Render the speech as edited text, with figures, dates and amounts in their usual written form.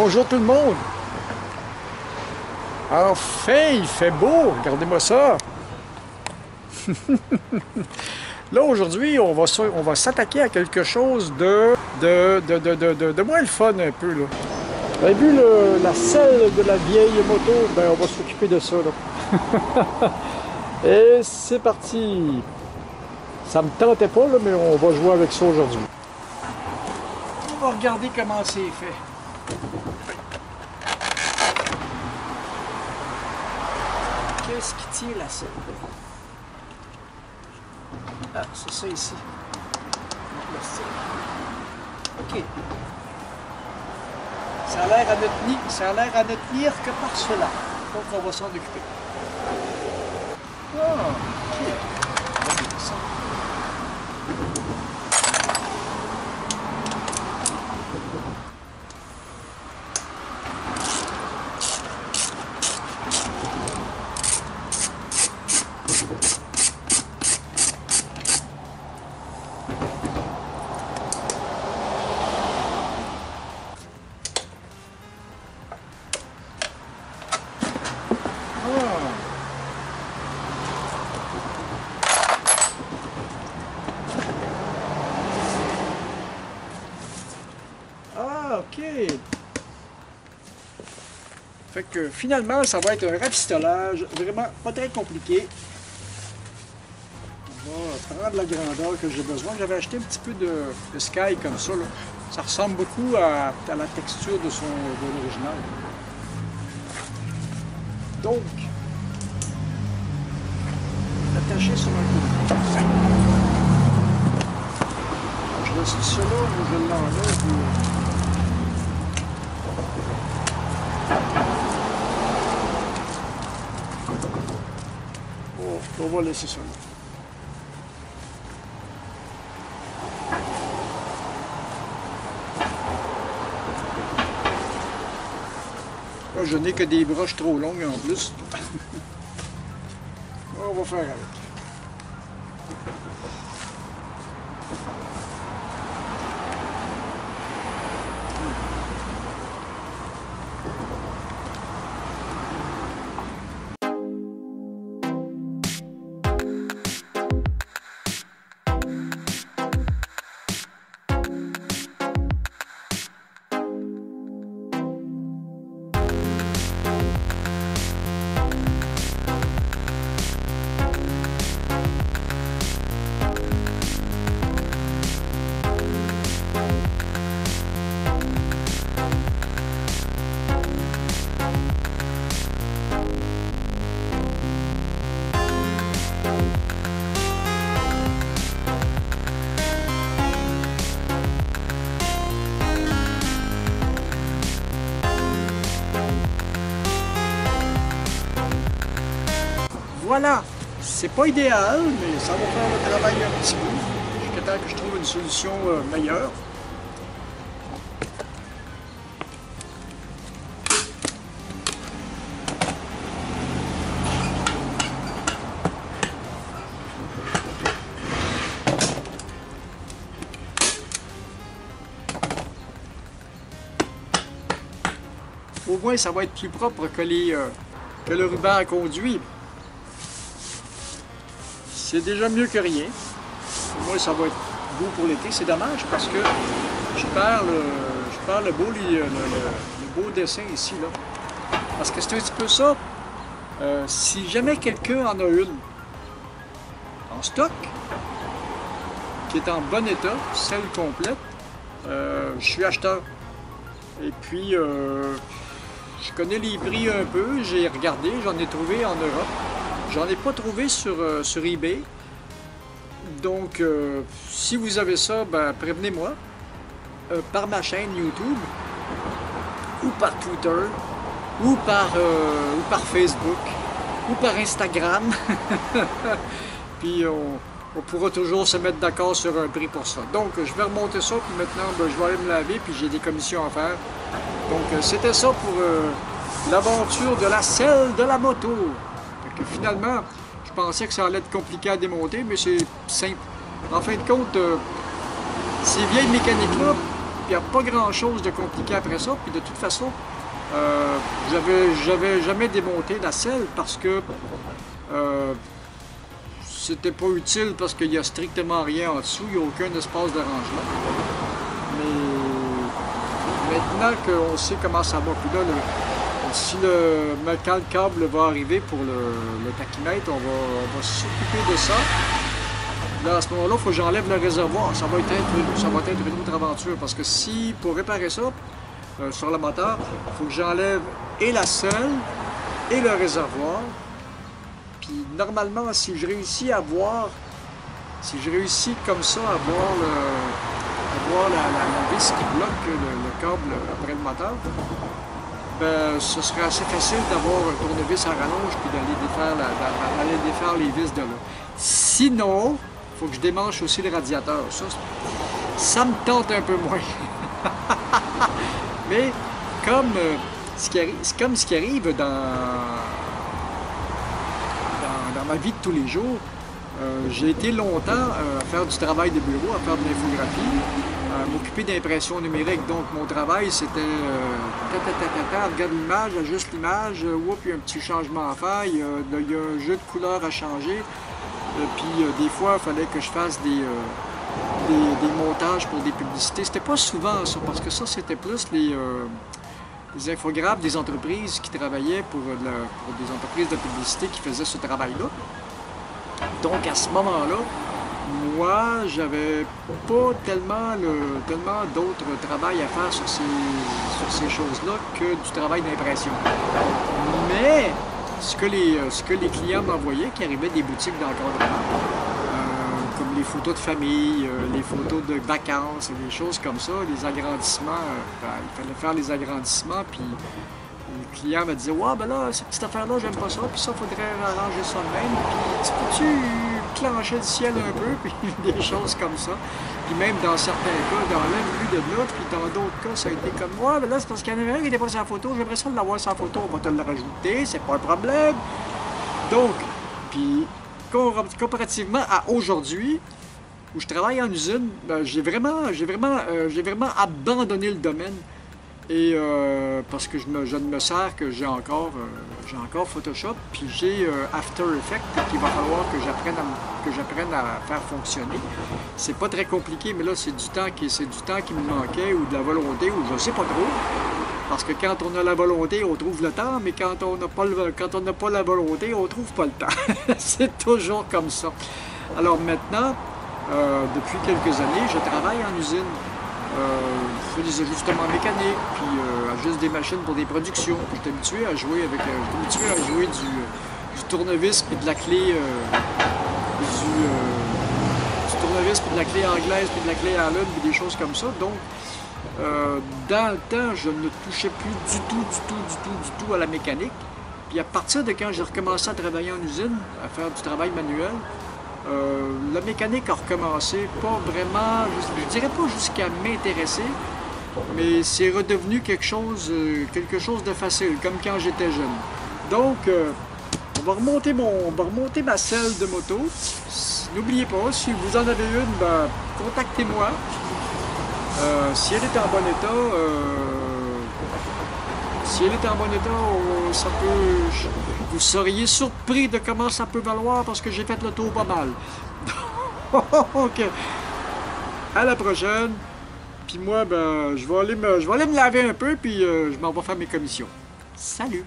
Bonjour tout le monde! Enfin, il fait beau! Regardez-moi ça! Là, aujourd'hui, on va s'attaquer à quelque chose de moins le fun un peu, là. Vous avez vu la selle de la vieille moto? Ben, on va s'occuper de ça, là. Et c'est parti! Ça me tentait pas, là, mais on va jouer avec ça aujourd'hui. On va regarder comment c'est fait. Qu'est-ce qui tient la selle? Ah, c'est ça ici. OK. Ça a l'air à ne tenir que par cela. Donc on va s'en occuper. Ah, OK. OK. Fait que finalement, ça va être un rafistolage vraiment pas très compliqué. On va prendre la grandeur que j'ai besoin. J'avais acheté un petit peu de Sky comme ça, là. Ça ressemble beaucoup à la texture de l'original. Donc, attaché sur un côté. Je laisse ça là, je l'enlève. On va laisser ça là. Là, je n'ai que des broches trop longues en plus. On va faire avec. Voilà, c'est pas idéal, mais ça va faire le travail un petit peu, jusqu'à temps que je trouve une solution meilleure. Au moins, ça va être plus propre que le ruban à conduit. C'est déjà mieux que rien. Au moins, ça va être beau pour l'été. C'est dommage parce que je perds le beau dessin ici, là. Parce que c'est un petit peu ça. Si jamais quelqu'un en a une en stock, qui est en bon état, celle complète, je suis acheteur. Et puis, je connais les prix un peu, j'ai regardé, j'en ai trouvé en Europe. J'en ai pas trouvé sur eBay. Donc, si vous avez ça, ben, prévenez-moi par ma chaîne YouTube, ou par Twitter, ou par Facebook, ou par Instagram. Puis, on pourra toujours se mettre d'accord sur un prix pour ça. Donc, je vais remonter ça, puis maintenant, ben, je vais aller me laver, puis j'ai des commissions à faire. Donc, c'était ça pour l'aventure de la selle de la moto. Finalement, je pensais que ça allait être compliqué à démonter, mais c'est simple. En fin de compte, ces vieilles mécaniques-là, puis il n'y a pas grand-chose de compliqué après ça. Puis de toute façon, j'avais jamais démonté la selle parce que c'était pas utile parce qu'il n'y a strictement rien en dessous, il n'y a aucun espace de rangement. Mais maintenant qu'on sait comment ça va, puis là, quand le câble va arriver pour le tachymètre, on va s'occuper de ça. Là, à ce moment-là, il faut que j'enlève le réservoir. Ça va être une autre aventure parce que si, pour réparer ça, sur le moteur, il faut que j'enlève et la selle et le réservoir. Puis normalement, si je réussis comme ça à voir la vis qui bloque le câble après le moteur, ben, ce serait assez facile d'avoir un tournevis à rallonge puis d'aller défaire les vis de là. Sinon, il faut que je démanche aussi le radiateur. Ça me tente un peu moins. Mais comme ce qui arrive dans ma vie de tous les jours, j'ai été longtemps à faire du travail de bureau, à faire de l'infographie, à m'occuper d'impression numérique. Donc mon travail c'était regarde l'image, ajuste l'image, il y a un petit changement à faire, il y a un jeu de couleurs à changer. Puis des fois il fallait que je fasse des montages pour des publicités. C'était pas souvent ça, parce que ça c'était plus les infographes des entreprises qui travaillaient pour des entreprises de publicité qui faisaient ce travail-là. Donc à ce moment-là, moi, j'avais pas tellement d'autres travail à faire sur ces choses-là que du travail d'impression. Mais ce que les clients m'envoyaient, qui arrivaient des boutiques d'encadrement, comme les photos de famille, les photos de vacances et des choses comme ça, les agrandissements, il fallait faire les agrandissements, puis le client me disait « Ouais, ben là, cette petite affaire-là, j'aime pas ça, puis ça, faudrait arranger ça de même, puis peux-tu clencher le ciel un peu, puis des choses comme ça. » Puis même dans certains cas, dans l'un plus de l'autre, puis dans d'autres cas, ça a été comme « Ouais, ben là, c'est parce qu'il y en avait un qui n'était pas sur la photo, j'aimerais ça l'avoir sur la photo, on va te le rajouter, c'est pas un problème. » Donc, puis comparativement à aujourd'hui, où je travaille en usine, ben, j'ai vraiment abandonné le domaine. Et parce que je ne me sers que j'ai encore Photoshop, puis j'ai After Effects qu'il va falloir que j'apprenne à faire fonctionner. C'est pas très compliqué, mais là c'est du temps qui me manquait, ou de la volonté, ou je sais pas trop. Parce que quand on a la volonté, on trouve le temps, mais quand on n'a pas la volonté, on trouve pas le temps. C'est toujours comme ça. Alors maintenant, depuis quelques années, je travaille en usine. Je fais des ajustements mécaniques, puis ajuste des machines pour des productions. Je suis habitué à jouer du tournevis puis de la clé du tournevis puis de la clé anglaise puis de la clé Allen puis des choses comme ça. Donc dans le temps, je ne touchais plus du tout à la mécanique. Puis à partir de quand j'ai recommencé à travailler en usine, à faire du travail manuel, la mécanique a recommencé, pas vraiment, je dirais pas jusqu'à m'intéresser, mais c'est redevenu quelque chose de facile, comme quand j'étais jeune. Donc, on va remonter ma selle de moto. N'oubliez pas, si vous en avez une, ben, contactez-moi. Si elle est en bon état, ça peut, vous seriez surpris de comment ça peut valoir parce que j'ai fait le tour pas mal. Donc, à la prochaine. Puis moi, ben, je vais aller me laver un peu, puis je m'en vais faire mes commissions. Salut!